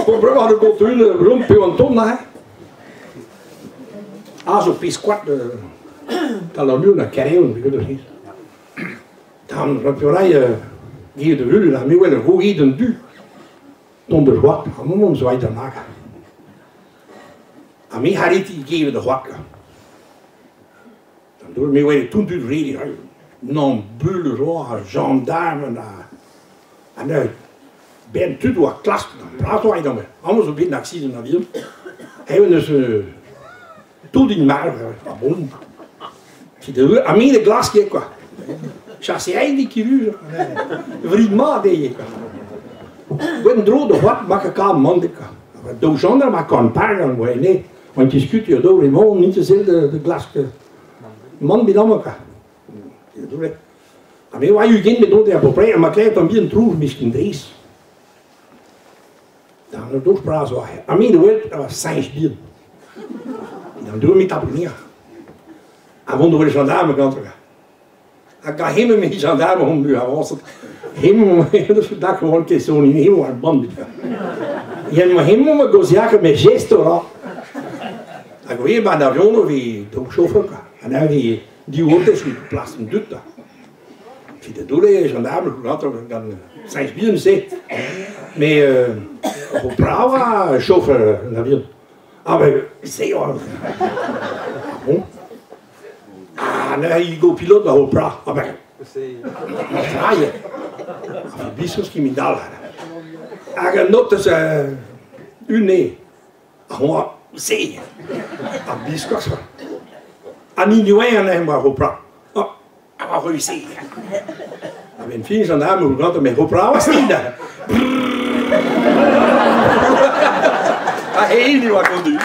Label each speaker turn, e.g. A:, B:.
A: Pour vraiment de contrôle, rond peu en ton là. Ah, zo pisquat de tal la lune carréon, weet je dat niet. Dan heb je rijden, hier de rue, là, mais ouais, le gros guide du. Ton de roi, à un moment zo uit de naga. A mij had hij gegeven de wakker. Dan doe ik mij toen de reden, non bulle roi, gendarme, en nu ben tu wat klas, dan praten wij dan mee. Anders op een actie in avion. Hebben dus tout in maar, bon. A mij de glas je quoi. Chassé eigenlijk chirurg. Vriendmaat deed je quoi. Wenn droog de wat mag ik aan man dik. De gendarme maar kan pakken, maar nee. Want je schudt je door in mond niet dezelfde de glas. Man bij elkaar. A mij waar je geen bedoeld hebt op rij, maar krijgt dan weer een troef misschien deze. Dan heb ik praat zo. A mij de woord was 5 bier. Dan doen we met dat niet. En vonden we de gendarme kant gaan. Ik ga helemaal met die gendarme om nu avancer. Helemaal, dat is vandaag gewoon een zo niet helemaal aan band. Je moet helemaal met goziaken met gesto ra. Ik ga weer bij de avion of de chauffeur. En dan die wordt dus niet plaats in doet dat. Ik vind het doel dat je gendarme gaat dan 5 bier zegt. Mais au brava chauffeur l'avion. Ah ben c'est bon. Ah là il go pilote au bras. Ah ben draaien. Ah business qui m'idale. Ah je note c'est une nez. Ah moi c'est. Ah business. Ah ni ni rien hein moi au bras. Ah réussi. Ah ben fini gendarme hoe gaat het met au bras was niet daar. Ah, heel wat conduit.